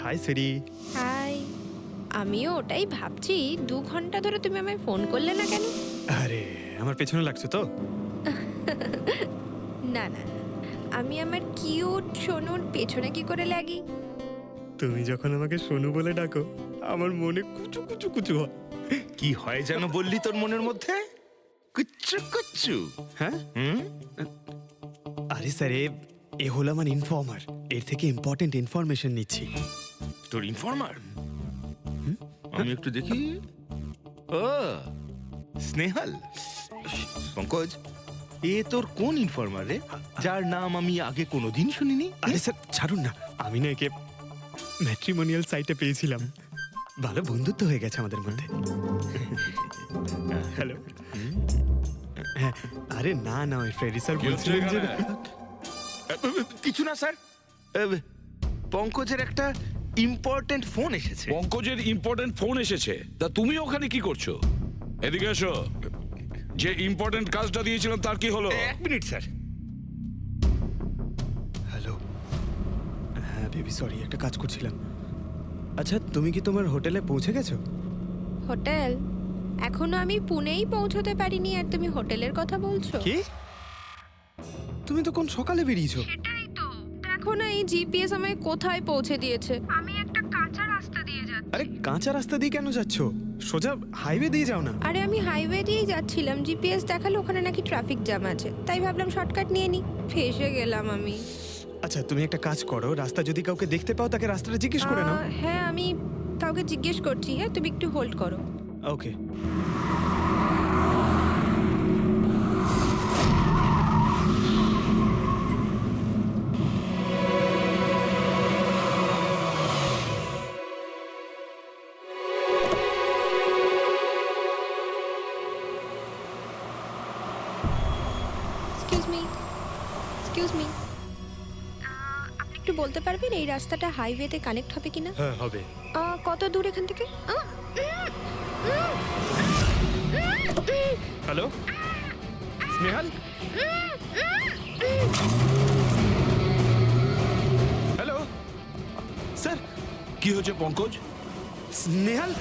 High সিরি। High. আমিও ওটাই ভাবছি, 2 ঘন্টা ধরে তুমি আমায় ফোন করলে না কেন? আরে আমার পেছনে লাগছো তো? না না, আমি আমার কিউট সোনুর পেছনে কি করে লাগি? তুমি যখন আমাকে সোনু বলে ডাকো আমার মনে কুচু কুচু কুচু হয়। কি হয় যেন বললি তোর মনের মধ্যে? কুচ্চু কুচ্চু। হ্যাঁ হুম? আরে স্যার এ হলো আমার ইনফর্মার, এর থেকে ইম্পর্টেন্ট ইনফরমেশন নিচ্ছি। তোর ইনফর্মার? আমি একটু দেখি। ও স্নেহাল। পঙ্কজ, এ তোর কোন ইনফর্মার রে, যার নাম আমি আগে কোনোদিন শুনিনি? আরে স্যার ছাড়ুন না, আমি না একে ম্যাট্রিমোনিয়াল সাইটে পেয়েছিলাম, ভালো বন্ধুত্ব হয়ে গেছে আমাদের মধ্যে। হ্যালো। হ্যাঁ, আরে না না ওই ফ্রেডি স্যার বলছিলেন যে কিছু না স্যার, পঙ্কজের একটা ইম্পর্টেন্ট ফোন এসেছে। পঙ্কজের ইম্পর্টেন্ট ফোন এসেছে, তা তুমি ওখানে কি করছো? এদিকে এসো। যে ইম্পর্টেন্ট কাজটা দিয়েছিলাম তার কি হলো? 1 মিনিট স্যার। হ্যালো। হ্যাঁ বেবি সরি, একটা কাজ করছিলাম। আচ্ছা তুমি কি তোমার হোটেলে পৌঁছে গেছো? হোটেল? এখনো আমি পুনেই পৌঁছতে পারিনি আর তুমি হোটেলের কথা বলছো? কি? তুমি তো কোন সকালে বেরিয়েছো? সেটাই তো, দেখো না এই জিপিএস আমায় কোথায় পৌঁছে দিয়েছে। আমি একটা কাঁচা রাস্তা দিয়ে যাচ্ছি। আরে কাঁচা রাস্তা দিয়ে কেন যাচ্ছো? সোজা হাইওয়ে দিয়ে যাও না। আরে আমি হাইওয়ে দিয়েই যাচ্ছিলাম, জিপিএস দেখালো ওখানে নাকি ট্রাফিক জ্যাম আছে, তাই ভাবলাম শর্টকাট নিয়ে নি, ফেসে গেলাম আমি। আচ্ছা তুমি একটা কাজ করো, রাস্তা যদি কাউকে দেখতে পাও তাকে রাস্তাটা জিজ্ঞেস করে নাও। হ্যাঁ আমি কাউকে জিজ্ঞেস করছি, হ্যাঁ তুমি একটু হোল্ড করো। ওকে। এক্সকিউজ মি, এক্সকিউজ মি, আপনি একটু বলতে পারবেন এই রাস্তাটা হাইওয়েতে কানেক্ট হবে কিনা? হ্যাঁ হবে। কত দূর এখান থেকে? হ্যালো স্নেহাল। Hello sir. কি হয়েছে পঙ্কজ? স্নেহাল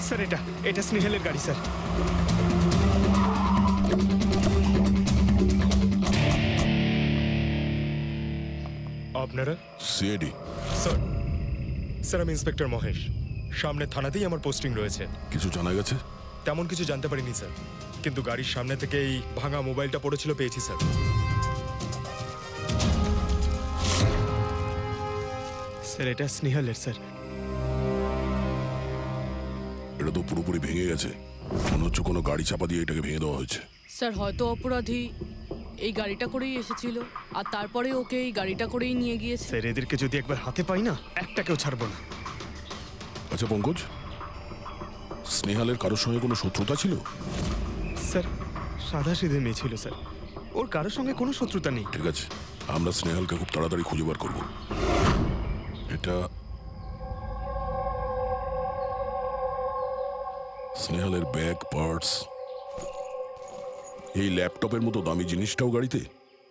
স্যার, এটা এটা স্নেহালের গাড়ি স্যার। আপনারা? সিআইডি। স্যার, স্যার আমি ইন্সপেক্টর মহেশ, সামনে থানাতেই আমার পোস্টিং রয়েছে। কিছু জানা গেছে? তেমন কিছু জানতে পারিনি স্যার, কিন্তু গাড়ির সামনে থেকে এই ভাঙা মোবাইলটা পড়েছিল পেয়েছি স্যার। স্যার এটা স্নেহালের স্যার। এটা তো পুরোপুরি ভেঙে গেছে, মনে হচ্ছে কোনো গাড়ি চাপা দিয়ে এটাকে ভেঙে দেওয়া হয়েছে। স্যার হয়তো অপরাধী এই গাড়িটা করেই এসেছিল আর তারপরে ওকে এই গাড়িটা করেই নিয়ে গিয়েছে। স্যার এদেরকে যদি একবার হাতে পাই না, একটাকেও ছাড়বো না। আচ্ছা পঙ্কজ, স্নেহালের কারোর সঙ্গে কোনো শত্রুতা ছিল? স্যার সাদা সিধে মেয়ে ছিল স্যার, ওর কারোর সঙ্গে কোনো শত্রুতা নেই। ঠিক আছে, আমরা স্নেহালকে খুব তাড়াতাড়ি খুঁজে বার করবো। এটা স্নেহালের ব্যাগ, পার্টস, এই ল্যাপটপের মতো দামি জিনিসটাও গাড়িতে?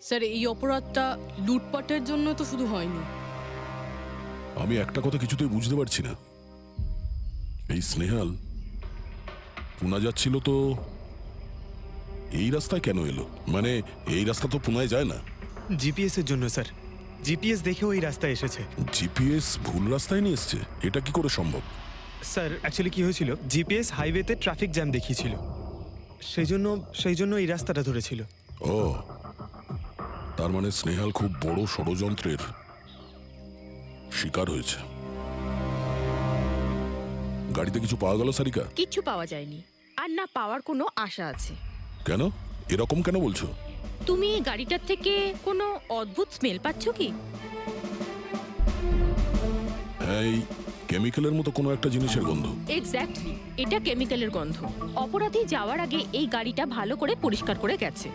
স্যার এই অপরাধটা লুটপাটের জন্য তো শুধু হয়নি। আমি একটা কথা কিছুতেই বুঝতে পারছি না, এই স্নেহাল পুনা যাচ্ছিল তো এই রাস্তায় কেন এলো? মানে এই রাস্তা তো পুনায় যায় না। জিপিএস এর জন্য স্যার, জিপিএস দেখে ওই রাস্তায় এসেছে। জিপিএস ভুল রাস্তায় নিয়ে এসছে, এটা কি করে সম্ভব? স্যার অ্যাকচুয়ালি কি হয়েছিল, জিপিএস হাইওয়েতে ট্রাফিক জ্যাম দেখিয়েছিল, সেই জন্য এই রাস্তাটা ধরেছিল। ও, তার মানে স্নেহাল খুব বড় ষড়যন্ত্রের শিকার হয়েছে। গাড়িতে কিছু পাওয়া গেল সারিকা? কিচ্ছু পাওয়া যায়নি, আর না পাওয়ার কোনো আশা আছে। কেন এরকম কেন বলছো? তুমি এই গাড়িটার থেকে কোনো অদ্ভুত স্মেল পাচ্ছ কি? হ্যাঁ, এই কেমিক্যালের মতো কোনো একটা জিনিসের গন্ধ। এক্স্যাক্টলি, এটা কেমিক্যালের গন্ধ। অপরাধী যাওয়ার আগে এই গাড়িটা ভালো করে পরিষ্কার করে গেছে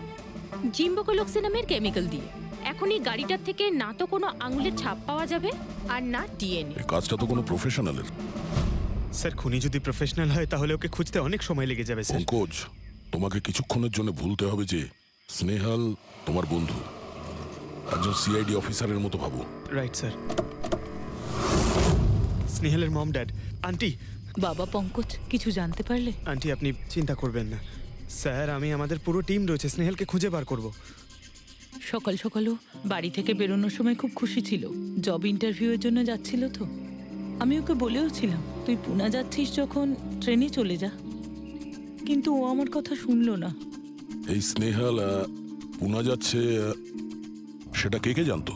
জিম্বোকোলক্সি নামের কেমিক্যাল দিয়ে। এখন এই গাড়িটার থেকে না তো কোনো আঙুলের ছাপ পাওয়া যাবে আর না ডিএনএ। এই কাজটা তো কোনো প্রফেশনালের। স্যার খুনি যদি প্রফেশনাল হয় তাহলে ওকে খুঁজতে অনেক সময় লেগে যাবে স্যার। পঙ্কজ, তোমাকে কিছুক্ষণের জন্য ভুলতে হবে যে স্নেহাল তোমার বন্ধু, একজন সিআইডি অফিসারের মতো ভাবো। Right sir. স্নেহালের মম ড্যাড, আন্টি। বাবা পঙ্কজ, কিছু জানতে পারলে? আন্টি আপনি চিন্তা করবেন না স্যার, আমি আমাদের পুরো টিম রয়েছে, স্নেহালকে খুঁজে বার করব। সকাল সকালও বাড়ি থেকে বেরোনোর সময় খুব খুশি ছিল, জব ইন্টারভিউয়ের জন্য যাচ্ছিল তো। আমি ওকে বলেও ছিলাম তুই পুনা যাচ্ছিস যখন ট্রেনে চলে যা, কিন্তু ও আমার কথা শুনলো না। এই স্নেহাল পুনা যাচ্ছে, সেটা কে কে জানতো?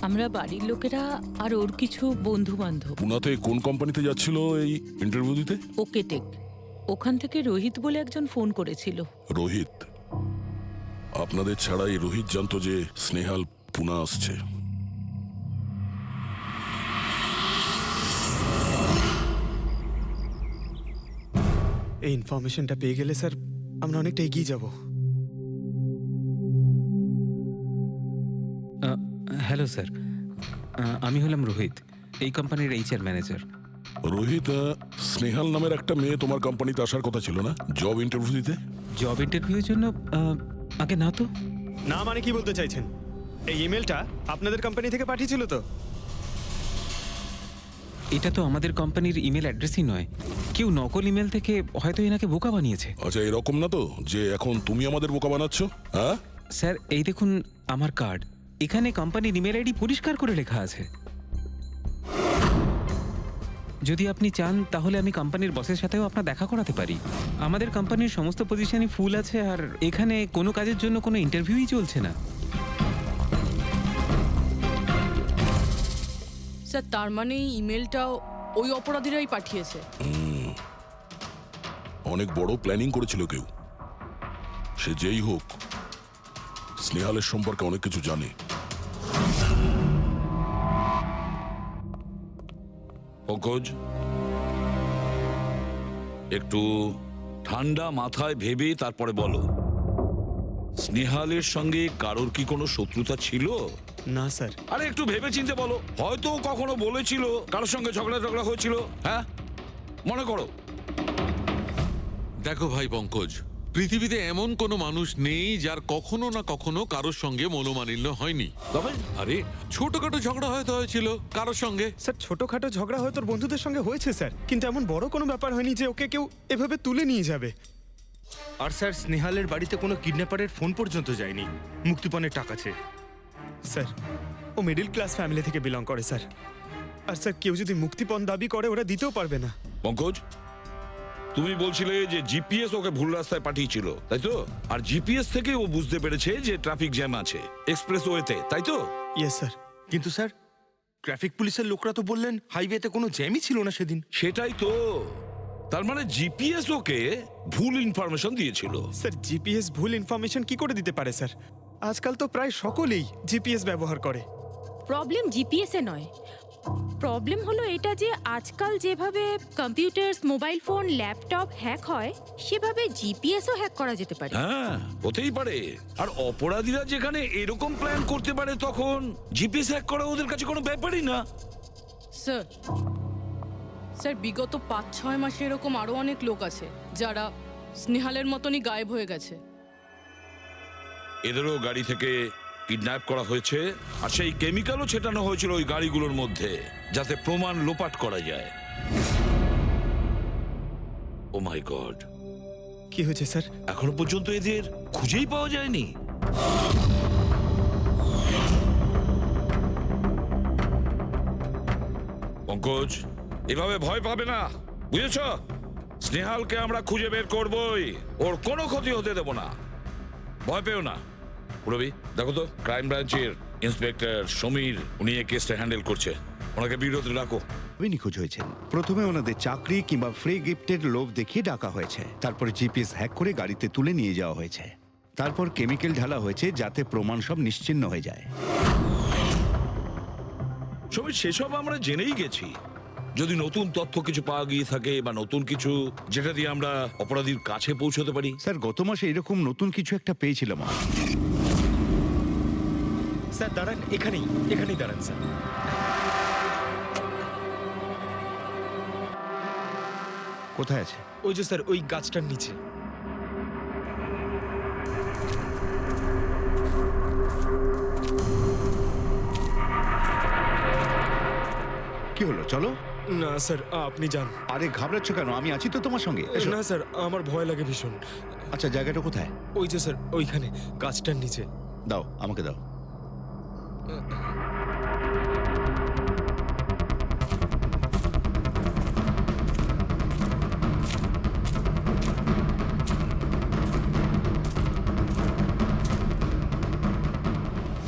আমরা বাড়ির লোকেরা আর ওর কিছু বন্ধু বান্ধব। পুনাতে কোন কোম্পানিতে যাচ্ছিল এই ইন্টারভিউ দিতে? Okay take. ওখান থেকে রোহিত বলে একজন ফোন করেছিল। রোহিত? আপনাদের ছাড়াই রোহিত জানতো যে স্নেহাল পুনা আসছে। এই ইনফরমেশনটা পেয়ে গেলে স্যার আমরা অনেকটা এগিয়ে যাব। হ্যালো স্যার, আমি হলাম রোহিত, এই কোম্পানির এইচআর ম্যানেজার। রোহিত, স্নেহাল নামের একটা মেয়ে তোমার কোম্পানিতে আসার কথা ছিল না জব ইন্টারভিউ দিতে? জব ইন্টারভিউর জন্য? আগে না তো। না মানে কি বলতে চাইছেন? এই ইমেলটা আপনাদের কোম্পানি থেকে পাঠিয়েছিল তো? এটা তো আমাদের কোম্পানির ইমেল অ্যাড্রেসই নয়, কেউ নকল ইমেল থেকে হয়তো এনাকে বোকা বানিয়েছে। আচ্ছা, এরকম না তো যে এখন তুমি আমাদের বোকা বানাচ্ছ? হ্যাঁ স্যার, এই দেখুন আমার কার্ড, এখানে কোম্পানির ইমেল আইডি পরিষ্কার করে লেখা আছে। যদি আপনি চান তাহলে আমি কোম্পানির বসের সাথেও আপনার দেখা করাতে পারি। আমাদের কোম্পানির সমস্ত পজিশনই ফুল আছে, আর এখানে কোনো কাজের জন্য কোনো ইন্টারভিউই চলছে না। স্যার, তার মানে এই ইমেলটাও ওই অপরাধীরাই পাঠিয়েছে। অনেক বড় প্ল্যানিং করেছিল কেউ, সে যেই হোক স্নেহালের সম্পর্কে অনেক কিছু জানে। পঙ্কজ, একটু ঠান্ডা মাথায় ভেবে তারপরে বলো, স্নেহালের সঙ্গে কারোর কি কোনো শত্রুতা ছিল? না স্যার। আরে একটু ভেবে চিন্তে বলো, হয়তো কখনো বলেছিল কারোর সঙ্গে ঝগড়া হয়েছিল। হ্যাঁ, মনে করো। দেখো ভাই পঙ্কজ, পৃথিবীতে এমন কোনো মানুষ নেই যার কখনো না কখনো কারোর সঙ্গে মনোমালিন্য হয়নি। তবে আরে ছোটখাটো ঝগড়া হয়তো হয়েছিল কারোর সঙ্গে। স্যার, ছোটখাটো ঝগড়া হয়তো ওর বন্ধুদের সঙ্গে হয়েছে স্যার, কিন্তু এমন বড় কোনো ব্যাপার হয়নি যে ওকে কেউ এভাবে তুলে নিয়ে যাবে। আর স্যার, স্নেহালের বাড়িতে কোনো কিডন্যাপারের ফোন পর্যন্ত যায়নি মুক্তিপণের টাকা চেয়ে। স্যার, ও মিডল ক্লাস ফ্যামিলি থেকে বিলং করে স্যার। আর স্যার, কেউ যদি মুক্তিপণ দাবি করে ওরা দিতেও পারবে না। পঙ্কজ, তুমি বলছিলে যে জিপিএস ওকে ভুল রাস্তায় পাঠিয়েছিল, তাই তো? আর জিপিএস থেকে ও বুঝতে পেরেছে যে ট্রাফিক জ্যাম আছে এক্সপ্রেস ওয়েতে, তাই তো? Yes sir. কিন্তু স্যার, ট্রাফিক পুলিশের লোকরা তো বললেন হাইওয়েতে কোনো জ্যামই ছিল না সেদিন। সেটাই তো, তার মানে জিপিএস ওকে ভুল ইনফরমেশন দিয়েছিল। স্যার, জিপিএস ভুল ইনফরমেশন কি করে দিতে পারে স্যার? আজকাল তো প্রায় সকলেই জিপিএস ব্যবহার করে। প্রবলেম জিপিএস এ নয়, প্রবলেম হলো এটা যে আজকাল যেভাবে computer, mobile phone, laptop hack হয়, সেভাবে জিপিএসও হ্যাক করা যেতে পারে। হ্যাঁ, হতেই পারে। আর অপরাধীরা যেখানে এরকম প্ল্যান করতে পারে, তখন জিপিএস হ্যাক করা ওদের কাছে কোনো ব্যাপারই না। স্যার, স্যার, বিগত 5-6 মাসে এরকম আরো অনেক লোক আছে যারা স্নেহালের মতনই গায়েব হয়ে গেছে। এদেরও গাড়ি থেকে কিডন্যাপ করা হয়েছে, আর সেই কেমিক্যালও ছেটানো হয়েছিল ওই গাড়িগুলোর মধ্যে, যাতে প্রমাণ লোপাট করা যায়। ও মাই গড, কি হয়েছে স্যার? এখনো পর্যন্ত এদের খুঁজেই পাওয়া যায়নি। পঙ্কজ, এভাবে ভয় পাবে না, বুঝেছ? স্নেহালকে আমরা খুঁজে বের করবই, ওর কোনো ক্ষতি হতে দেব না, ভয় পেও না। রবি, দেখো তো ক্রাইম ব্রাঞ্চের ইন্সপেক্টর সমীর, উনি এই কেসটা হ্যান্ডেল করছে, ওনাকে বিরতি রাখো। নিখোঁজ হয়েছেন। প্রথমে ওনাদের চাকরি কিংবা ফ্রি গিফটের লোভ দেখিয়ে ডাকা হয়েছে, তারপরে জিপিএস হ্যাক করে গাড়িতে তুলে নিয়ে যাওয়া হয়েছে, তারপর কেমিক্যাল ঢালা হয়েছে যাতে প্রমাণ সব নিশ্চিহ্ন হয়ে যায়। সমীর, সেসব আমরা জেনেই গেছি। যদি নতুন তথ্য কিছু পাওয়া গিয়ে থাকে বা নতুন কিছু যেটা দিয়ে আমরা অপরাধীর কাছে পৌঁছতে পারি। স্যার, গত মাসে এরকম নতুন কিছু একটা পেয়েছিলাম। স্যার দাঁড়ান, এখানেই দাঁড়ান স্যার। কোথায় আছে? ওই যে স্যার, ওই গাছটার নিচে। কি হলো, চলো। না স্যার, আপনি যান। আরে ঘাবড়াচ্ছ কেন, আমি আছি তো তোমার সঙ্গে, এসো। না স্যার, আমার ভয় লাগে ভীষণ। আচ্ছা, জায়গাটা কোথায়? ওই যে স্যার, ওইখানে গাছটার নিচে। দাও, আমাকে দাও।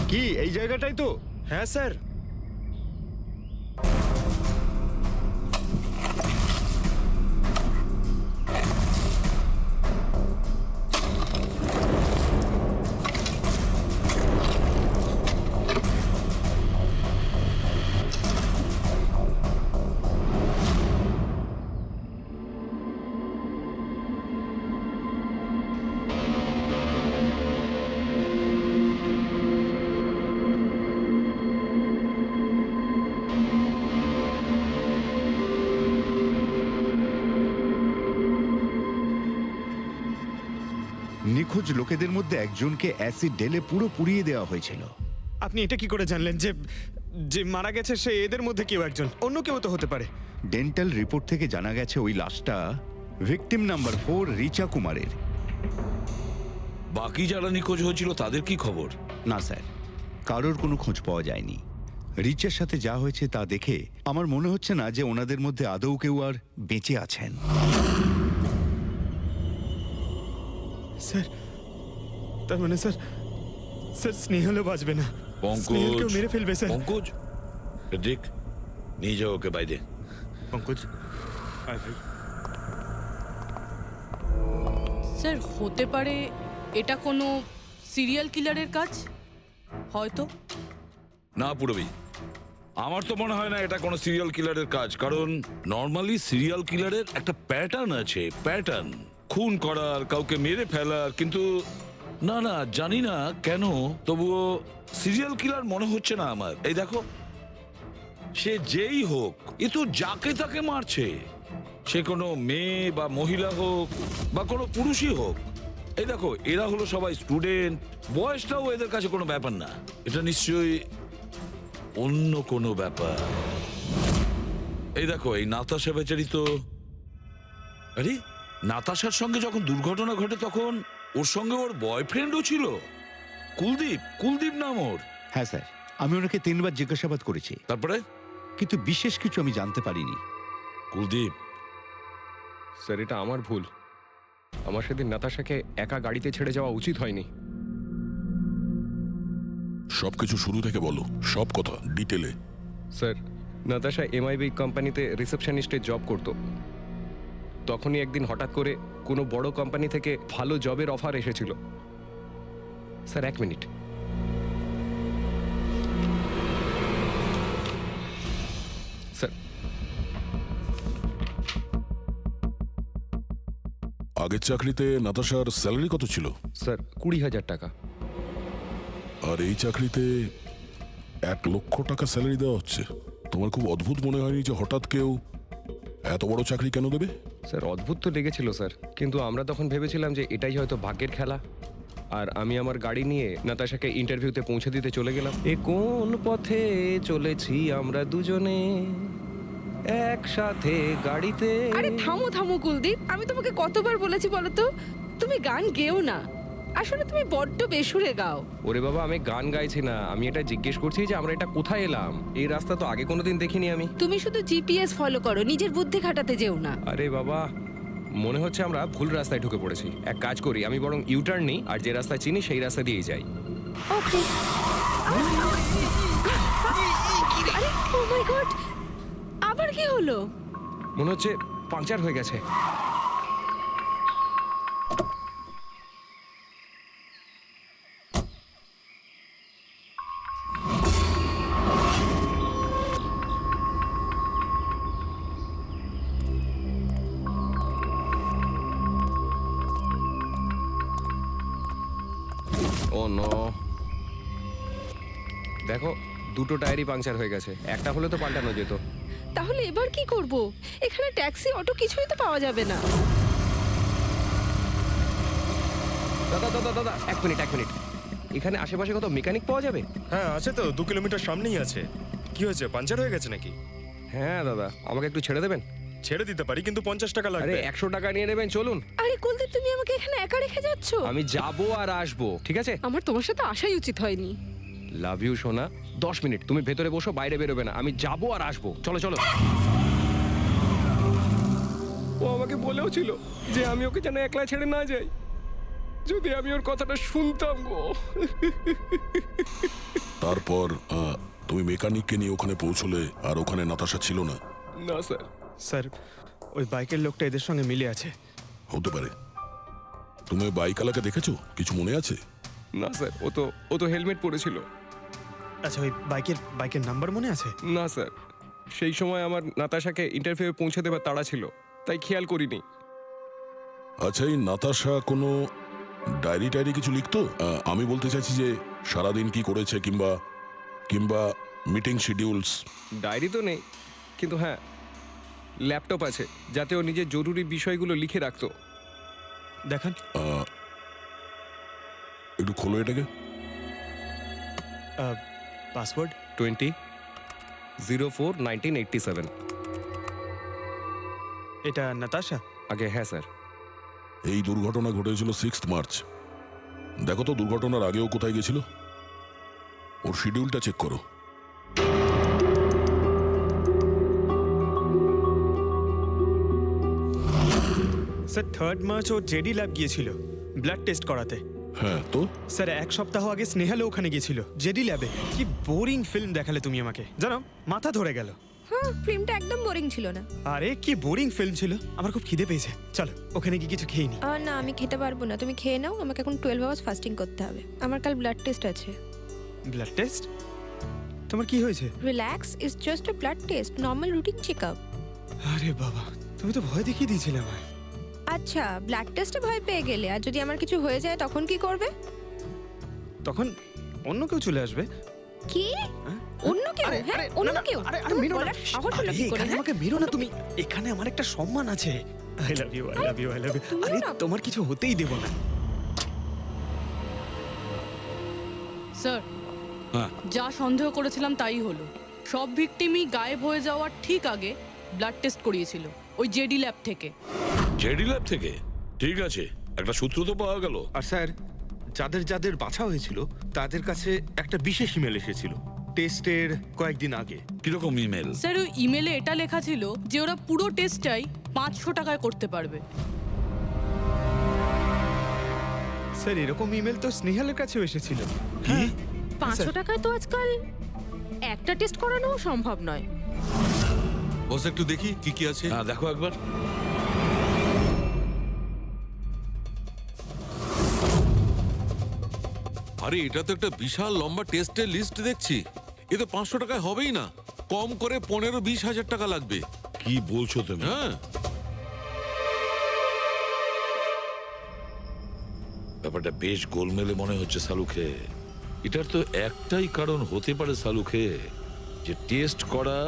কি এই জায়গাটাই তো? হ্যাঁ স্যার। নিখোঁজ লোকেদের মধ্যে একজনকে অ্যাসিড ঢেলে পুরো পুড়িয়ে দেওয়া হয়েছিল। আপনি এটা কি করে জানলেন যে যে মারা গেছে সে এদের মধ্যে কেউ একজন? অন্য কেউ তো হতে পারে। ডেন্টাল রিপোর্ট থেকে জানা গেছে ওই লাশটা ভিকটিম নাম্বার 4 রিচা কুমারের। বাকি যারা নিখোঁজ হয়েছিল তাদের কি খবর? না স্যার, কারোর কোনো খোঁজ পাওয়া যায়নি। রিচার সাথে যা হয়েছে তা দেখে আমার মনে হচ্ছে না যে ওনাদের মধ্যে আদৌ কেউ আর বেঁচে আছেন। স্যার, তার মানে স্যার, স্যার স্নেহালও বাঁচবে না। পঙ্কজ, স্নেহালকেও মেরে ফেলবে স্যার। পঙ্কজ, দেখ, নিয়ে যাও ওকে বাইরে। পঙ্কজ, আয় ভাই। স্যার, হতে পারে এটা কোনো সিরিয়াল কিলারের কাজ, হয়তো। না পুরবি, আমার তো মনে হয় না এটা কোনো সিরিয়াল কিলারের কাজ, কারণ নর্মালি সিরিয়াল কিলারের একটা প্যাটার্ন আছে, প্যাটার্ন খুন করার, কাউকে মেরে ফেলার। কিন্তু না না, জানি না কেন, তবুও সিরিয়াল কিলার মনে হচ্ছে না আমার। এই দেখো, সে যেই হোক, এ তো যাকে তাকে মারছে, সে কোনো মেয়ে বা মহিলা হোক বা কোনো পুরুষই হোক। এই দেখো, এরা হলো সবাই স্টুডেন্ট, বয়সটাও এদের কাছে কোনো ব্যাপার না। এটা নিশ্চয়ই অন্য কোনো ব্যাপার। এই দেখো, এই নাতাশা বেচারি তো, আরে নাতাশার সঙ্গে যখন দুর্ঘটনা ঘটে তখন ওর সঙ্গে ওর বয়ফ্রেন্ডও ছিল, কুলদীপ, কুলদীপ নাম ওর। হ্যাঁ স্যার, আমি ওনাকে 3 বার জিজ্ঞাসাবাদ করেছি, তারপরে কিন্তু বিশেষ কিছু আমি জানতে পারিনি। কুলদীপ, স্যার, এটা আমার ভুল। আমার সেদিন নাতাশাকে একা গাড়িতে ছেড়ে যাওয়া উচিত হয়নি। সবকিছু শুরু থেকে বলো, সব কথা ডিটেলে। স্যার, নাতাশা এমআইবি কোম্পানিতে রিসেপশনিস্টের জব করত। তখনই একদিন হঠাৎ করে কোনো বড় কোম্পানি থেকে ভালো জবের অফার এসেছিল। Sir, 1 minute. স্যার, আগের চাকরিতে নাতাশার স্যালারি কত ছিল? স্যার, 20,000 টাকা। আর এই চাকরিতে 1 লক্ষ টাকা স্যালারি দেওয়া হচ্ছে। তোমার খুব অদ্ভুত মনে হয়নি যে হঠাৎ কেউ এত বড় চাকরি কেন দেবে? স্যার, অদ্ভুত তো লেগেছিল স্যার, কিন্তু আমরা তখন ভেবেছিলাম যে এটাই হয়তো ভাগ্যের খেলা। আর আমি আমার গাড়ি নিয়ে নাতাশাকে ইন্টারভিউতে পৌঁছে দিতে চলে গেলাম। এ কোন পথে চলেছি আমরা দুজনে একসাথে গাড়িতে। আরে থামো থামো কুলদীপ, আমি তোমাকে কতবার বলেছি বলো তো, তুমি গান গেও না। আসলে তুমি বড্ড বেসুরে গাও। ওরে বাবা, আমি গান গাইছি না, আমি এটা জিজ্ঞেস করছি যে আমরা এটা কোথায় এলাম। এই রাস্তা তো আগে কোনোদিন দেখিনি আমি। তুমি শুধু জিপিএস ফলো করো, নিজের বুদ্ধি খাটাতে যেও না। আরে বাবা, মনে হচ্ছে আমরা ভুল রাস্তায় ঢুকে পড়েছি। এক কাজ করি, আমি বরং ইউটার্ন নিই, আর যে রাস্তা চিনি সেই রাস্তা দিয়েই যাই। ওকে। আরে ও মাই গড, আবার কি হলো? মনে হচ্ছে পাংচার হয়ে গেছে। ও নো, দেখো, 2টো টায়ারই পাংচার হয়ে গেছে। একটা হলে তো পাল্টানো যেত। তাহলে এবার কি করব? এখানে ট্যাক্সি, অটো কিছুই তো পাওয়া যাবে না। দাদা দাদা দাদা, 1 মিনিট 1 মিনিট। এখানে আশেপাশে কত মেকানিক পাওয়া যাবে? হ্যাঁ আছে তো, 2 কিলোমিটার সামনেই আছে। কি হয়েছে, পাঞ্চার হয়ে গেছে নাকি? হ্যাঁ দাদা, আমাকে একটু ছেড়ে দেবেন? ছেড়ে দিতে পারি, কিন্তু 50 টাকা আরে লাগবে। 100 টাকা নিয়ে নেবেন, চলুন। আরে কুলদীপ, তুমি আমাকে এখানে একা রেখে যাচ্ছ? আমি যাবো আর আসবো, ঠিক আছে? আমার তোমার সাথে আসাই উচিত হয়নি। লাভ ইউ সোনা। 10 মিনিট তুমি ভেতরে বসো, বাইরে বেরোবে না। আমি যাবো আর আসবো, চলো চলো। ও আমাকে বলেও ছিল যে আমি ওকে যেন একলা ছেড়ে না যাই। যদি আমি ওর কথাটা শুনতাম গো। তারপর তুমি মেকানিককে নিয়ে ওখানে পৌঁছলে, আর ওখানে নাতাশা ছিল না? না স্যার। স্যার, ওই বাইকের লোকটা এদের সঙ্গে মিলে আছে। হতে পারে। তুমি ওই বাইকওয়ালাকে দেখেছো? কিছু মনে আছে? না স্যার, ও তো হেলমেট পরেছিল। আচ্ছা, ওই বাইকের নাম্বার মনে আছে? না স্যার, সেই সময় আমার নাতাশাকে ইন্টারভিউ পৌঁছে দেবার তাড়া ছিল, তাই খেয়াল করিনি। আচ্ছা, এই নাতাশা কোনো ডায়েরি টায়েরি কিছু লিখতো? আমি বলতে চাইছি যে সারাদিন কি করেছে, কিংবা মিটিং শিডিউলস। ডায়েরি তো নেই, কিন্তু হ্যাঁ ল্যাপটপ আছে, যাতে ও নিজের জরুরি বিষয়গুলো লিখে রাখতো। দেখান। একটু খোলো এটাকে। পাসওয়ার্ড 20/04/1987। এটা নাতাশা? আগে হ্যাঁ স্যার। এই দুর্ঘটনা ঘটেছিল 6 মার্চ। দেখো তো দুর্ঘটনার আগেও কোথায় গেছিল। ওর শিডিউলটা চেক করো। স্যার 3 মার্চ ও জেডি ল্যাব গিয়েছিল ব্লাড টেস্ট করাতে। হ্যাঁ তো? স্যার 1 সপ্তাহ আগে স্নেহালও ওখানে গিয়েছিল জেডি ল্যাবে। কি বোরিং ফিল্ম দেখালে তুমি আমাকে, জানো মাথা ধরে গেল। হ্যাঁ, ফিল্মটা একদম বোরিং ছিল না। আরে কি বোরিং ফিল্ম ছিল। আমার খুব খিদে পেয়েছে, চলো ওখানে গিয়ে কিছু খেয়ে নি। না, আমি খেতে পারবো না, তুমি খেয়ে নাও। আমাকে এখন 12 আওয়ার্স ফাস্টিং করতে হবে। আমার কাল ব্লাড টেস্ট আছে। Blood test? তোমার কি হয়েছে? Relax, it's just a blood test, normal routine checkup. আরে বাবা, তুমি তো ভয় দেখিয়ে দিয়েছিলে আমায়। আচ্ছা, ব্লাড টেস্টে ভয় পেয়ে গেলে, আর যদি আমার কিছু হয়ে যায় তখন কি করবে? তখন অন্য কেউ চলে আসবে। কি? অন্য কেউ? হ্যাঁ, অন্য কেউ? আরে মেরো না, সাহস হলো কি করে? আমাকে মেরো না তুমি। এখানে আমার একটা সম্মান আছে। I love you, I love you, I love you. আরে তোমার কিছু হতেই দেব না। স্যার, হ্যাঁ। যা সন্দেহ করেছিলাম তাই হলো। সব ভিকটিমই গায়েব হয়ে যাওয়ার ঠিক আগে ব্লাড টেস্ট করিয়েছিল ওই জেডি ল্যাব থেকে। জেডি ল্যাব থেকে? ঠিক আছে, একটা সূত্র তো পাওয়া গেল। আর স্যার, যাদের যাদের বাছা হয়েছিল তাদের কাছে একটা বিশেষ ইমেল এসেছিল টেস্টের কয়েকদিন আগে। কিরকম ইমেল? স্যার, ওই ইমেলে এটা লেখা ছিল যে ওরা পুরো টেস্টটাই 500 টাকায় করতে পারবে। স্যার, এরকম ইমেল তো স্নেহালের কাছেও এসেছিল। কি? 500 টাকায় তো আজকাল একটা টেস্ট করানোও সম্ভব নয়। বস একটু দেখি কি কি আছে। হ্যাঁ, দেখো একবার। আরে এটা তো একটা বিশাল লম্বা টেস্টের লিস্ট দেখছি। এ তো 500 টাকায় হবেই না, কম করে 15-20 হাজার টাকা লাগবে। কি বলছো তুমি? হ্যাঁ, ব্যাপারটা বেশ গোলমেলে মনে হচ্ছে সালুখে। এটার তো একটাই কারণ হতে পারে সালুখে, যে টেস্ট করা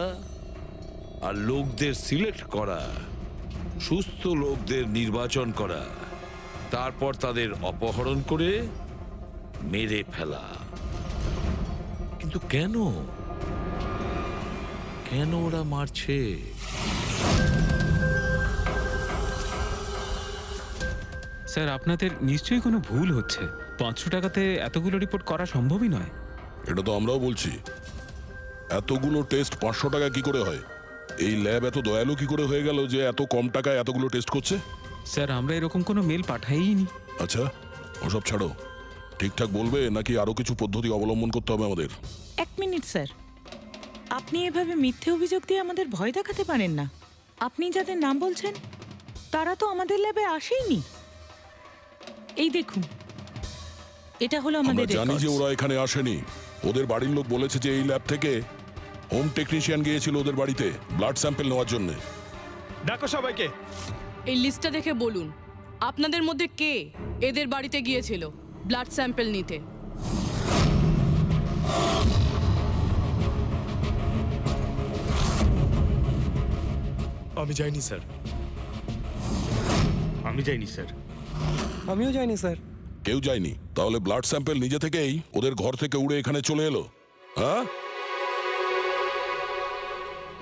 আর লোকদের সিলেক্ট করা, সুস্থ লোকদের নির্বাচন করা, তারপর তাদের অপহরণ করে মেরে ফেলা। কিন্তু কেন কেন ওরা মারছে? স্যার, আপনাদের নিশ্চয়ই কোনো ভুল হচ্ছে। 500 টাকাতে এতগুলো রিপোর্ট করা সম্ভবই নয়। এটা তো আমরাও বলছি। এতগুলো টেস্ট 500 টাকা কি করে হয়? এই ল্যাব এত দয়ালু কি করে হয়ে গেল যে এত কম টাকায় এতগুলো টেস্ট করছে? স্যার, আমরা এরকম কোনো মেল পাঠাইনি। আচ্ছা, ওসব ছাড়ো। ঠিকঠাক বলবে নাকি আরো কিছু পদ্ধতি অবলম্বন করতে হবে আমাদের? 1 মিনিট স্যার, আপনি এভাবে মিথ্যে অভিযোগ দিয়ে আমাদের ভয় দেখাতে পারেন না। আপনি যাদের নাম বলছেন তারা তো আমাদের ল্যাবে আসেইনি। এই দেখুন, এটা হলো আমরা আমাদের জানি যে records। ওরা এখানে আসেনি। ওদের বাড়ির লোক বলেছে যে এই ল্যাব থেকে হোম টেকনিশিয়ান গিয়েছিল ওদের বাড়িতে ব্লাড স্যাম্পল নেওয়ার জন্য। ডাকো সবাইকে। এই লিস্টটা দেখে বলুন আপনাদের মধ্যে কে এদের বাড়িতে গিয়েছিল ব্লাড স্যাম্পল নিতে। আমি যাইনি স্যার। আমি যাইনি স্যার। আমিও যাইনি স্যার। কেউ যায়নি? তাহলে ব্লাড স্যাম্পল নিজে থেকেই ওদের ঘর থেকে উড়ে এখানে চলে এলো? হ্যাঁ,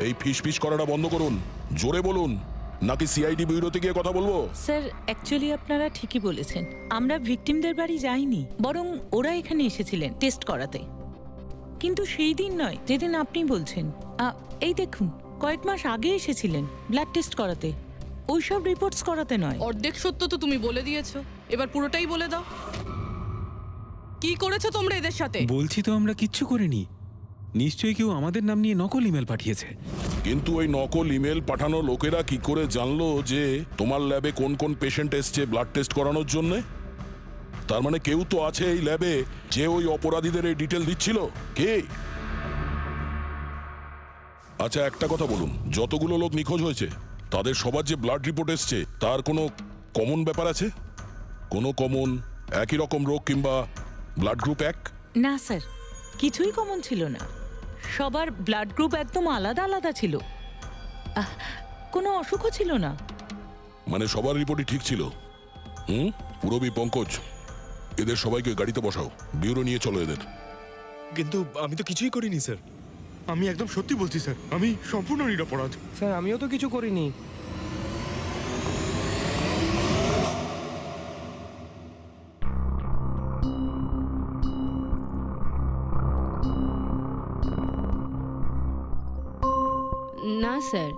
এই ফিস করাটা বন্ধ করুন, জোরে বলুন, নাকি সিআইডি ব্যুরোতে গিয়ে কথা বলবো? স্যার অ্যাকচুয়ালি আপনারা ঠিকই বলেছেন, আমরা ভিকটিমদের বাড়ি যাইনি, বরং ওরা এখানে এসেছিলেন টেস্ট করাতে। কিন্তু সেই দিন নয় যেদিন আপনি বলছেন। এই দেখুন, কয়েক মাস আগে এসেছিলেন ব্লাড টেস্ট করাতে, ওইসব রিপোর্টস করাতে নয়। অর্ধেক সত্য তো তুমি বলে দিয়েছো, এবার পুরোটাই বলে দাও। কি করেছো তোমরা এদের সাথে? বলছি তো আমরা কিচ্ছু করিনি। নিশ্চয়ই কেউ আমাদের নাম নিয়ে নকল ইমেল পাঠিয়েছে। কিন্তু ওই নকল ইমেল পাঠানো লোকেরা কি করে জানলো যে তোমার ল্যাবে কোন কোন পেশেন্ট এসছে ব্লাড টেস্ট করানোর জন্য? তার মানে কেউ তো আছে এই ল্যাবে যে ওই অপরাধীদের এই ডিটেল দিচ্ছিল। কে? আচ্ছা একটা কথা বলুন, যতগুলো লোক নিখোঁজ হয়েছে তাদের সবার যে ব্লাড রিপোর্ট এসছে তার কোনো কমন ব্যাপার আছে? কোনো কমন একই রকম রোগ কিংবা ব্লাড গ্রুপ এক? না স্যার, কিছুই কমন ছিল না। সবার ব্লাড গ্রুপ একদম আলাদা আলাদা ছিল, কোনো অসুখও ছিল না। মানে সবার রিপোর্টই ঠিক ছিল? পুরবী, পঙ্কজ, এদের সবাইকে গাড়িতে বসাও, ব্যুরো নিয়ে চলো এদের। কিন্তু আমি তো কিছুই করিনি স্যার। আমি একদম সত্যি বলছি স্যার, আমি সম্পূর্ণ নিরপরাধ। স্যার আমিও তো কিছু করিনি। না স্যার,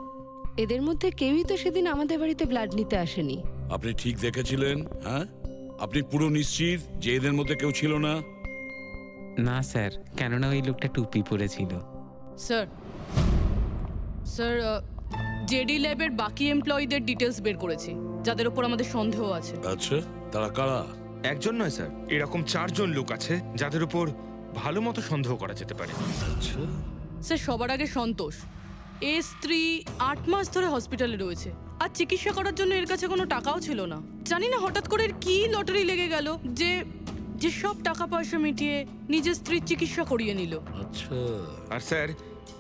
এদের মধ্যে কেউই তো সেদিন আমাদের বাড়িতে ব্লাড নিতে আসেনি। আপনি ঠিক দেখেছিলেন? হ্যাঁ, আপনি পুরো নিশ্চিত যে এদের মধ্যে কেউ ছিল না? না স্যার, কেননা ওই লোকটা টুপি পরেছিল। স্যার স্যার জেডি ল্যাবের বাকি এমপ্লয়ীদের ডিটেলস বের করেছি, যাদের উপর আমাদের সন্দেহ আছে। আচ্ছা, তারা কারা? একজন নয় স্যার, এরকম 4 জন লোক আছে যাদের উপর ভালো মতো সন্দেহ করা যেতে পারে। আচ্ছা, স্যার সবার আগে সন্তোষ, এর স্ত্রী 8 মাস ধরে হসপিটালে রয়েছে, আর চিকিৎসা করার জন্য এর কাছে কোনো টাকাও ছিল না। জানি না হঠাৎ করে এর কি লটারি লেগে গেল যে যে সব টাকা পয়সা মিটিয়ে নিজের স্ত্রীর চিকিৎসা করিয়ে নিল। আচ্ছা। আর স্যার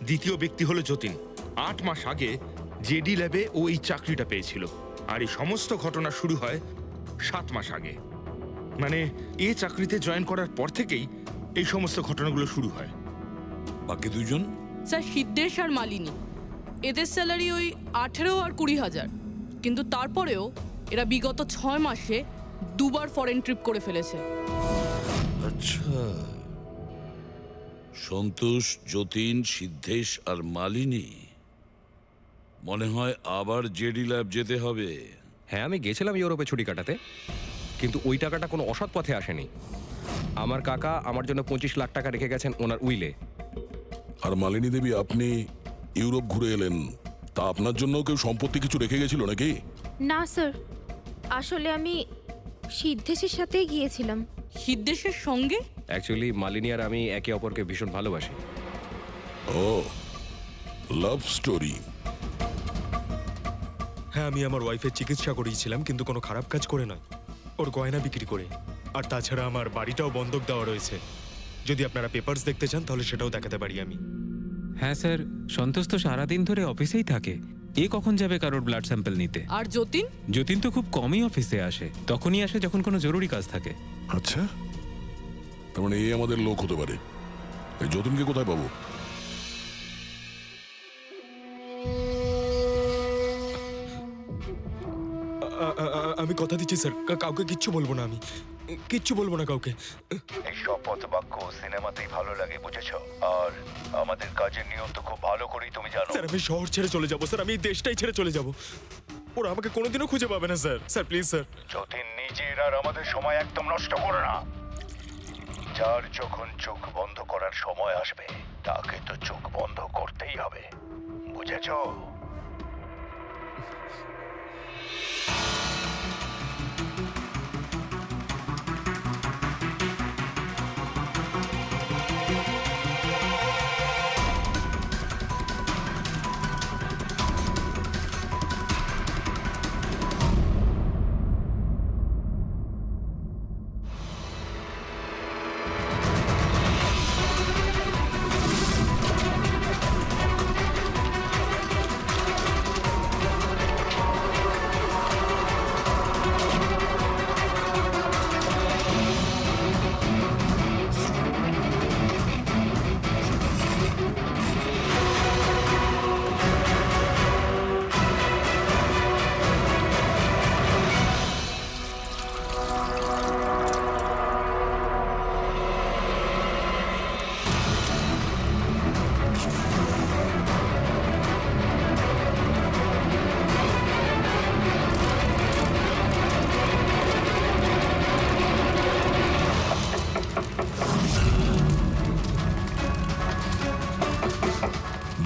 দ্বিতীয় ব্যক্তি হলো যতীন। 8 মাস আগে জেডি ল্যাবে ও এই চাকরিটা পেয়েছিল, আর এই সমস্ত ঘটনা শুরু হয় 7 মাস আগে। মানে এই চাকরিতে জয়েন করার পর থেকেই এই সমস্ত ঘটনাগুলো শুরু হয়। বাকি দুজন? স্যার সিদ্ধেশ আর মালিনী, এদের স্যালারি ওই 18 আর 20,000, কিন্তু তারপরেও এরা বিগত 6 মাসে 2বার ফরেন ট্রিপ করে ফেলেছে। আচ্ছা, সন্তোষ, যতীন, সিদ্ধেশ আর মালিনী। মনে হয় আবার জেডি ল্যাব যেতে হবে। হ্যাঁ, আমি গেছিলাম ইউরোপে ছুটি কাটাতে, কিন্তু ওই টাকাটা কোনো অসৎ পথে আসেনি। আমার কাকা আমার জন্য 25 লাখ টাকা রেখে গেছেন ওনার উইলে। আর মালিনী দেবী, আপনি ইউরোপ ঘুরে এলেন, তা আপনার জন্য কেউ সম্পত্তি কিছু রেখে গেছিল নাকি? না স্যার, আসলে আমি সিদ্ধেশের সাথেই গিয়েছিলাম। সিদ্ধেশের সঙ্গে? অ্যাকচুয়ালি মালিনী আর আমি একে অপরকে ভীষণ ভালোবাসি। ও, লাভ স্টোরি। হ্যাঁ, আমি আমার ওয়াইফের চিকিৎসা করিয়েছিলাম, কিন্তু কোনো খারাপ কাজ করে নয়, ওর গয়না বিক্রি করে। আর তাছাড়া আমার বাড়িটাও বন্ধক দেওয়া রয়েছে। যদি আপনারা পেপারস দেখতে চান তাহলে সেটাও দেখাতে পারি আমি। হ্যাঁ স্যার, সন্তোষ তো সারাদিন ধরে অফিসেই থাকে, এ কখন যাবে কারোর ব্লাড স্যাম্পল নিতে? আর যতীন? যতীন তো খুব কমই অফিসে আসে, তখনই আসে যখন কোনো জরুরি কাজ থাকে। আচ্ছা, তার মানে এই আমাদের লোক হতে পারে। এই যতীনকে কোথায় পাবো? আমি কথা দিচ্ছি স্যার, কাউকে কিচ্ছু বলবো না, আমি কিচ্ছু বলবো না কাউকে। এই শপথ বাক্য সিনেমাতেই ভালো লাগে, বুঝেছো? আর আমাদের কাজের নিয়ম তো খুব ভালো করেই তুমি জানো। স্যার আমি শহর ছেড়ে চলে যাবো স্যার, আমি এই দেশটাই ছেড়ে চলে যাবো। ওরা আমাকে কোনোদিনও খুঁজে পাবে না sir. Sir please sir. Jatin, নিজের আর আমাদের সময় একদম নষ্ট করো না। যার যখন চোখ বন্ধ করার সময় আসবে তাকে তো চোখ বন্ধ করতেই হবে, বুঝেছো?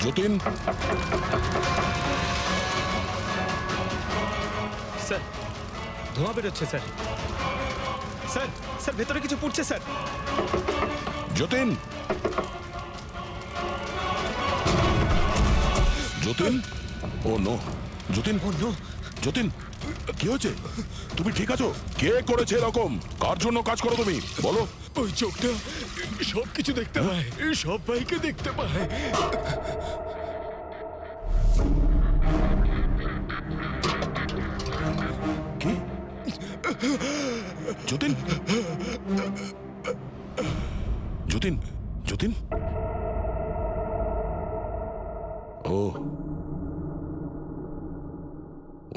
যতীন, স্যার ধোঁয়া বেরোচ্ছে স্যার। স্যার স্যার ভেতরে কিছু পুড়ছে স্যার। যতীন, যতীন, ও নো, যতীন, ও নো, যতীন, কি হয়েছে? তুমি ঠিক আছো? কে করেছে এরকম? কার জন্য কাজ করো তুমি, বলো? ওই চোখটা সব কিছু দেখতে পায়, সব ভাইকে দেখতে পায়। কি? যতীন, যতীন, যতীন, ও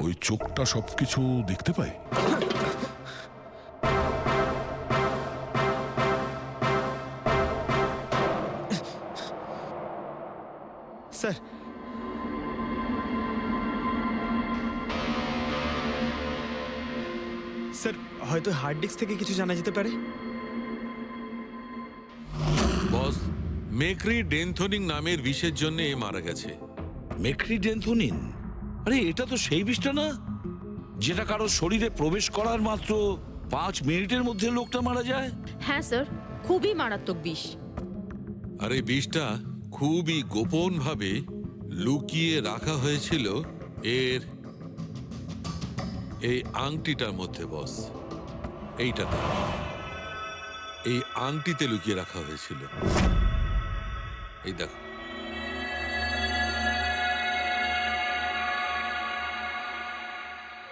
ওই চোখটা সবকিছু দেখতে পায়। স্যার স্যার হয়তো হার্ড ডিস্ক থেকে কিছু জানা যেতে পারে। বস, মেক্রি ডেনথোনিং নামের বিষের জন্য এ মারা গেছে। মেক্রিডেন্থোনিন? আরে এটা তো সেই বিষটা না যেটা কারো শরীরে প্রবেশ করার মাত্র 5 মিনিটের মধ্যে লোকটা মারা যায়? হ্যাঁ স্যার, খুবই মারাত্মক বিষ। আর এই বিষটা খুবই গোপনভাবে লুকিয়ে রাখা হয়েছিল এর এই আংটিটার মধ্যে। বস, এইটাতে, এই আংটিতে লুকিয়ে রাখা হয়েছিল। এই দেখো,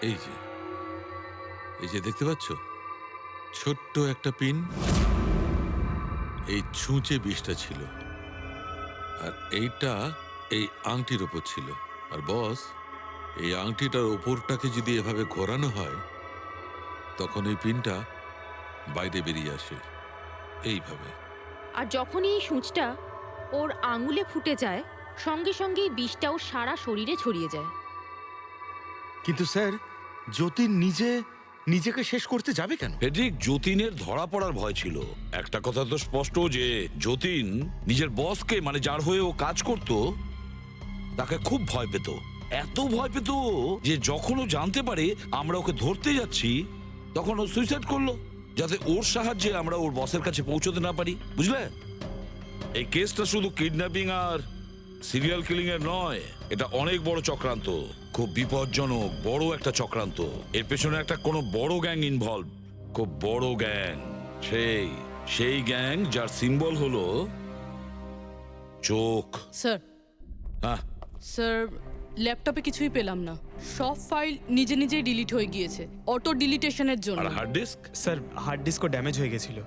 এই যে, এই যে দেখতে পাচ্ছ ছোট্ট একটা পিন, এই ছুঁচে বিষটা ছিল, আর এইটা এই আংটির ওপর ছিল। আর বস, এই আংটিটার ওপরটাকে যদি এভাবে ঘোরানো হয় তখন এই পিনটা বাইরে বেরিয়ে আসে এইভাবে। আর যখনই এই সূঁচটা ওর আঙুলে ফুটে যায়, সঙ্গে সঙ্গেই বিষটাও সারা শরীরে ছড়িয়ে যায়। কিন্তু স্যার, যতীন নিজেকে শেষ করতে যাবে কেন? ফেডরিক, যতীনের ধরা পড়ার ভয় ছিল। একটা কথা তো স্পষ্ট যে যতীন নিজের বসকে, মানে যার হয়ে ও কাজ করত, তাকে খুব ভয় পেত। এত ভয় পেত যে যখন ও জানতে পারে আমরা ওকে ধরতে যাচ্ছি, তখন ও সুইসাইড করলো, যাতে ওর সাহায্যে আমরা ওর বসের কাছে পৌঁছতে না পারি। বুঝলে, এই কেসটা শুধু কিডন্যাপিং আর সিরিয়াল কিলিং এর নয়, এটা অনেক বড় চক্রান্ত, খুব বিপজ্জনক বড় একটা চক্রান্ত। এর পেছনে একটা কোনো বড় গ্যাং ইনভলভ, খুব বড় গ্যাং। সেই গ্যাং যার সিম্বল হলো চোখ। স্যার, হ্যাঁ স্যার, ল্যাপটপে কিছুই পেলাম না। সব ফাইল নিজে নিজেই ডিলিট হয়ে গিয়েছে অটো ডিলিটেশনের জন্য। আর হার্ড ডিস্ক? স্যার হার্ড ডিস্কও ড্যামেজ হয়ে গেছিল,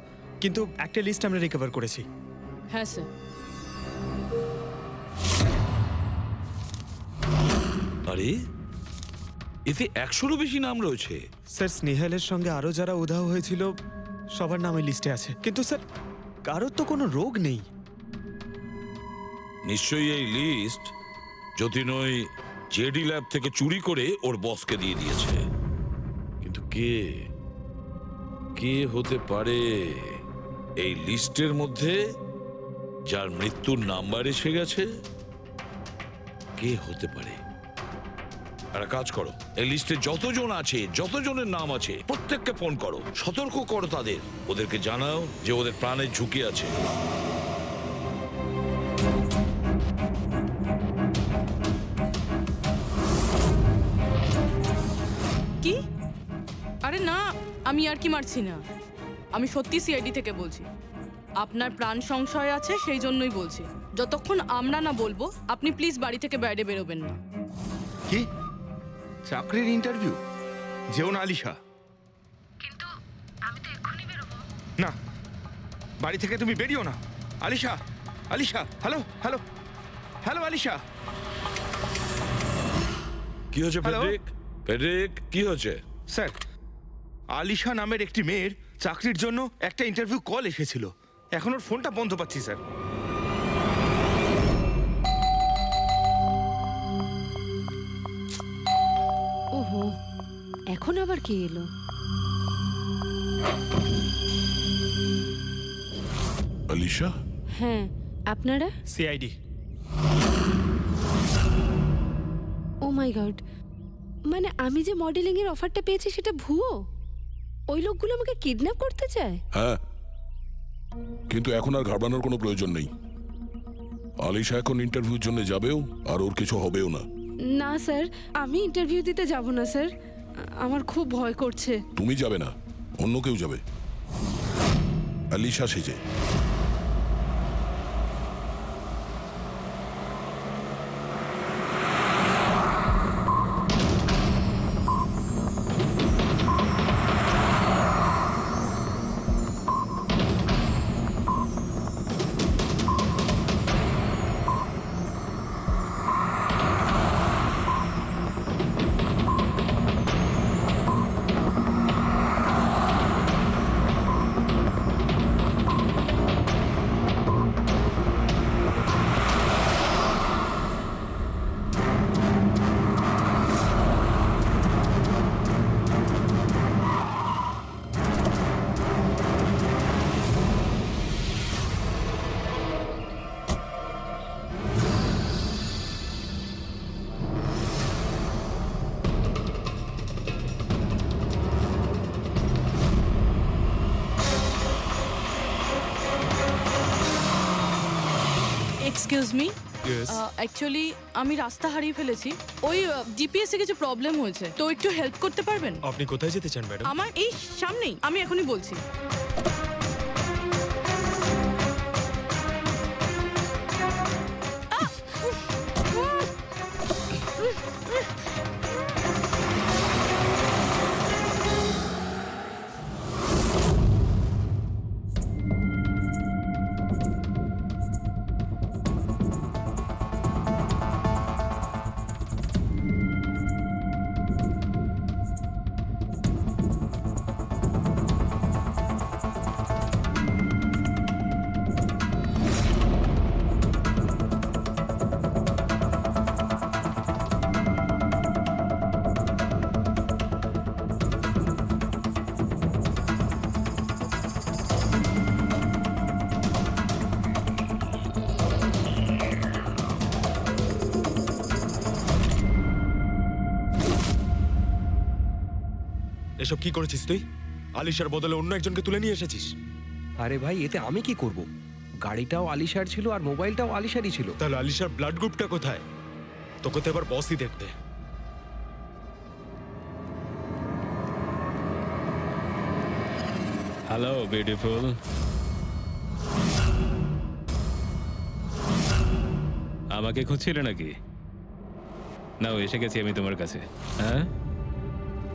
কিন্তু একটা লিস্ট আমরা রিকভার করেছি। হ্যাঁ স্যার। আরে এতে 100-রও বেশি নাম রয়েছে। স্যার স্নেহালের সঙ্গে আরো যারা উধাও হয়েছিল সবার নাম এই লিস্টে আছে, কিন্তু স্যার কারোর তো কোনো রোগ নেই। নিশ্চয়ই এই লিস্ট যতীন ওই জেডি ল্যাব থেকে চুরি করে ওর বসকে দিয়ে দিয়েছে। কিন্তু কে হতে পারে এই লিস্টের মধ্যে যার মৃত্যুর নাম্বার এসে গেছে? কে হতে পারে? একটা কাজ করো, এই লিস্টে যতজন আছে, যতজনের নাম আছে, প্রত্যেককে ফোন করো, সতর্ক করো তাদের, ওদেরকে জানাও যে ওদের প্রাণের ঝুঁকি আছে। কি? আরে না, আমি আর কি মারছি না। আমি সত্যি সিআইডি থেকে বলছি। আপনার প্রাণ সংশয় আছে, সেই জন্যই বলছি। যতক্ষণ আমরা না বলবো, আপনি প্লিজ বাড়ি থেকে বাইরে বেরোবেন না। কি চাকরির ইন্টারভিউ? যেও না আলিশা। কিন্তু আমি তো এক্ষুনি বেরোবো। না, বাড়ি থেকে তুমি বেরিও না। Alisha, Alisha, hello hello hello Alisha. কি হয়েছে ফেডরিক? ফেডরিক, কি হয়েছে? স্যার, আলিশা নামের একটি মেয়ের চাকরির জন্য একটা ইন্টারভিউ কল এসেছিল। এখন ওর ফোনটা বন্ধ পাচ্ছি স্যার। ওহো, এখন আবার কে এলো? আলিশা, হ্যাঁ, আপনারা? সিআইডি। মাই গড, মানে আমি যে মডেলিং এর অফারটা পেয়েছি সেটা ভুয়ো? ওই লোকগুলো আমাকে কিডন্যাপ করতে চায়? হ্যাঁ, কিন্তু এখন আর ঘাবড়ানোর কোনো প্রয়োজন নেই। আলিশা এখন ইন্টারভিউর জন্য যাবেও, আর ওর কিছু হবেও না। না স্যার, আমি ইন্টারভিউ দিতে যাব না স্যার, আমার খুব ভয় করছে। তুমি যাবে না, অন্য কেউ যাবে, আলিশা সেজে। Excuse me, Yes. অ্যাকচুয়ালি আমি রাস্তা হারিয়ে ফেলেছি। ওই জিপিএস এ কিছু প্রবলেম হয়েছে, তো একটু হেল্প করতে পারবেন? আপনি কোথায় যেতে চান ম্যাডাম? আমার এই সামনেই, আমি এখনই বলছি। এসব কি করেছিস তুই? আলিশার বদলে অন্য একজনকে তুলে নিয়ে এসেছিস। আরে ভাই, এতে আমি কি করব? গাড়িটাও আলিশার ছিল আর মোবাইলটাও আলিশারই ছিল। তাহলে আলিশার ব্লাড গ্রুপটা কোথায়? তোকে তো এবার বসই দেখতে। Hello beautiful. আমাকে খুঁজছিলে নাকি? নাও, এসে গেছি আমি তোমার কাছে। হ্যাঁ,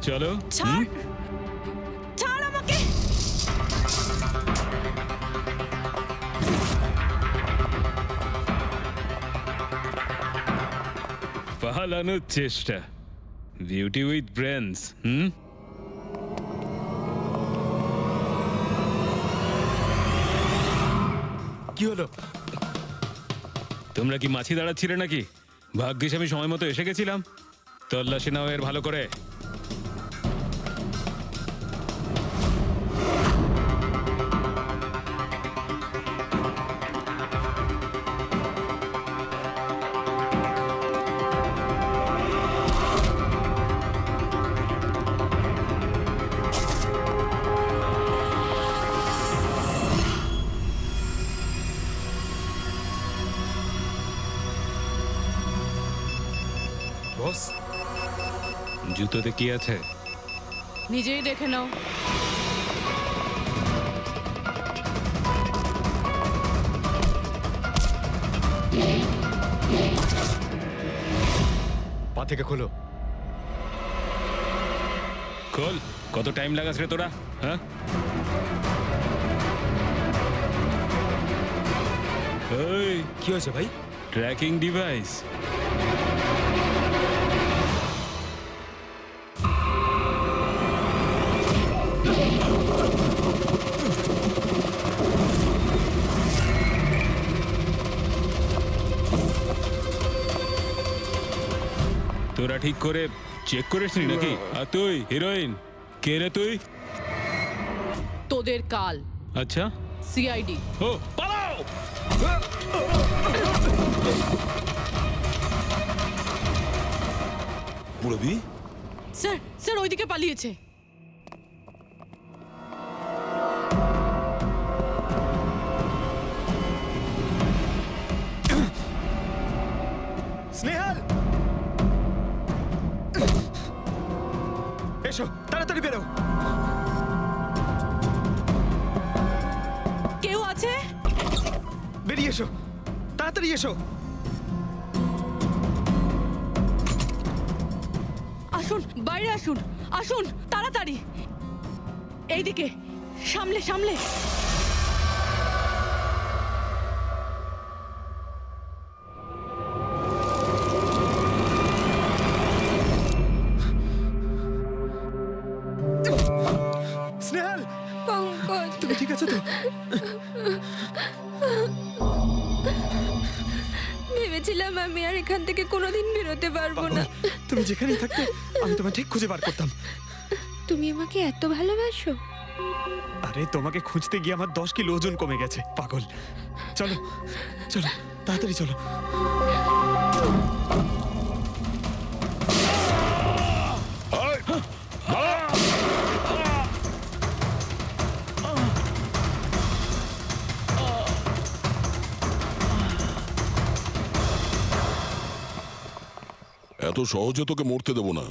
চলো। ছাড়, ছাড় আমাকে। পালানোর চেষ্টা, বিউটি উইথ ব্রেনস। কি হলো? তোমরা কি মাছি দাঁড়াচ্ছিলে নাকি? ভাগ্যিস আমি সময় মতো এসে গেছিলাম। তল্লাশি নাও এর ভালো করে। বস, জুতোতে কি আছে? নিজেই দেখে নাও। পা থেকে খোলো। খোল। কত টাইম লাগাস রে তোরা? হ্যাঁ, এই কি হয়েছে ভাই? Tracking device. তোরা ঠিক করে চেক করিসনি নাকি? আর তুই হিরোইন, কে রে তুই? তোদের কাল। আচ্ছা, সিআইডি। ও পালাও। পুরবি স্যার স্যার ওইদিকে পালিয়েছে। স্নেহাল, এসো তাড়াতাড়ি বেরো। কেউ আছে? বেরিয়ে এসো, তাড়াতাড়ি এসো। আসুন, বাইরে আসুন, আসুন তাড়াতাড়ি। এইদিকে, সামলে সামলে। স্নেহাল, পঙ্কজ, তুমি ঠিক আছে তো? ভেবেছিলাম আমি আর এখান থেকে কোনোদিন বেরোতে পারবো না। তুমি যেখানেই থাকতে আমি তোমায় ঠিক খুঁজে বার করতাম। তুমি আমাকে এত ভালোবাসো? আরে তোমাকে খুঁজতে গিয়ে আমার 10 কিলো ওজন কমে গেছে, পাগল। চলো চলো, তাড়াতাড়ি চলো। এত সহজে তোকে মরতে দেবো না।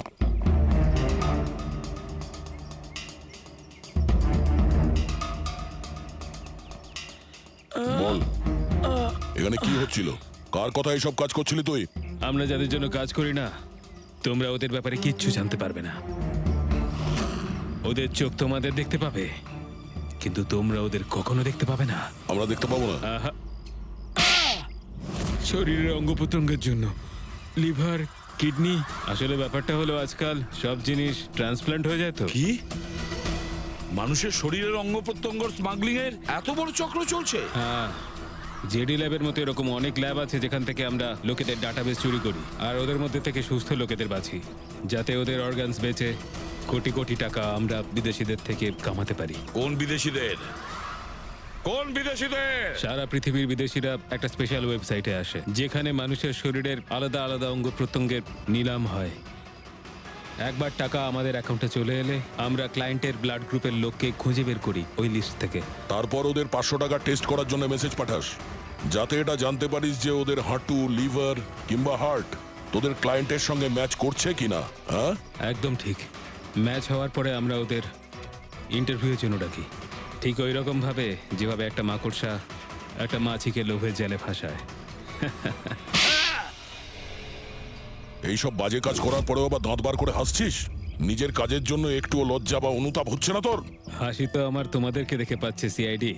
বল, এখানে কি হচ্ছিল? কার কথা এসব কাজ করছিলি তুই? আমরা যাদের জন্য কাজ করি না, তোমরা ওদের ব্যাপারে কিচ্ছু জানতে পারবে না। ওদের চোখ তোমাদের দেখতে পাবে, কিন্তু তোমরা ওদের কখনো দেখতে পাবে না। আমরা দেখতে পাবো না? আহা। শরীরের অঙ্গ প্রত্যঙ্গের জন্য লিভার, কিডনি, আসলে ব্যাপারটা হলো আজকাল সব জিনিস ট্রান্সপ্লান্ট হয়ে যায় তো। কি মানুষের শরীরের অঙ্গ প্রত্যঙ্গ স্মাগলিং এর এত বড় চক্র চলছে? হ্যাঁ, জেডি ল্যাবের মতো এরকম অনেক ল্যাব আছে যেখান থেকে আমরা লোকেদের ডাটাবেস চুরি করি আর ওদের মধ্যে থেকে সুস্থ লোকেদের বাছি, যাতে ওদের অর্গানস বেচে কোটি কোটি টাকা আমরা বিদেশিদের থেকে কামাতে পারি। কোন বিদেশিদের? কোন বিদেশিদের? সারা পৃথিবীর বিদেশিরা একটা স্পেশাল ওয়েবসাইটে আসে যেখানে মানুষের শরীরের আলাদা আলাদা অঙ্গ প্রত্যঙ্গের নিলাম হয়। একবার টাকা আমাদের অ্যাকাউন্টে চলে এলে আমরা ক্লায়েন্টের ব্লাড গ্রুপের লোককে খুঁজে বের করি ওই লিস্ট থেকে। তারপর ওদের 500 টাকা টেস্ট করার জন্য মেসেজ পাঠাস, যাতে এটা জানতে পারিস যে ওদের হাঁটু, লিভার কিংবা হার্ট তোদের ক্লায়েন্টের সঙ্গে ম্যাচ করছে কিনা। হ্যাঁ, একদম ঠিক। ম্যাচ হওয়ার পরে আমরা ওদের ইন্টারভিউয়ের জন্য ডাকি, ঠিক ওই রকম ভাবে যেভাবে একটা মাকড়সা একটা মাছিকে লোভে জেলে ফাঁসায়। এইসব বাজে কাজ করার পরেও আবার দাঁত বার করে হাসছিস? নিজের কাজের জন্য একটুও লজ্জা বা অনুতাপ হচ্ছে না তোর? হাসি তো আমার তোমাদেরকে দেখে পাচ্ছে সিআইডি।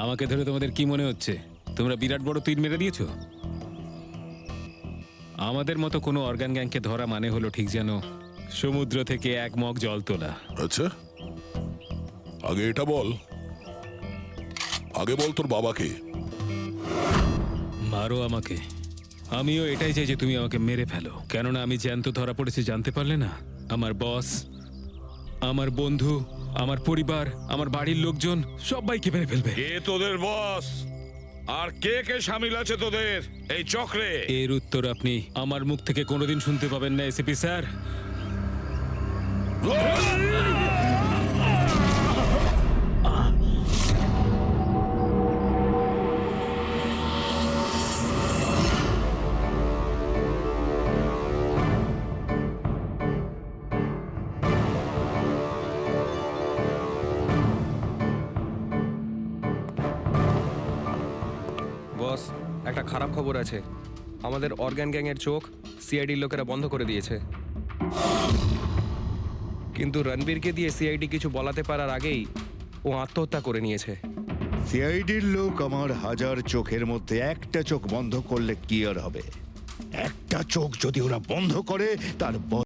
আমাকে ধরে তোমাদের কি মনে হচ্ছে তোমরা বিরাট বড় তীর মেরে দিয়েছো? আমাদের মতো কোনো অর্গান গ্যাংকে ধরা মানে হলো ঠিক যেন সমুদ্র থেকে এক মগ জল তোলা। আচ্ছা, আগে এটা বল, আগে বল তোর বাবাকে। মারো আমাকে, আমিও এটাই চাই যে তুমি আমাকে মেরে ফেলো, কেননা আমি জ্যান্ত ধরা পড়েছি জানতে পারলে না? আমার বস, আমার বন্ধু, আমার পরিবার, আমার বাড়ির লোকজন সবাইকে মেরে ফেলবে। কে তোদের বস আর কে কে শামিল আছে তোদের এই চক্রে? এর উত্তর আপনি আমার মুখ থেকে কোনোদিন শুনতে পাবেন না এসিপি স্যার। বস, একটা খারাপ খবর আছে। আমাদের অর্গান গ্যাংয়ের চোখ সিআইডির লোকেরা বন্ধ করে দিয়েছে। কিন্তু রণবীরকে দিয়ে সিআইডি কিছু বলাতে পারার আগেই ও আত্মহত্যা করে নিয়েছে। সিআইডির লোক আমার 1000 চোখের মধ্যে একটা চোখ বন্ধ করলে কি আর হবে? একটা চোখ যদি ওরা বন্ধ করে তার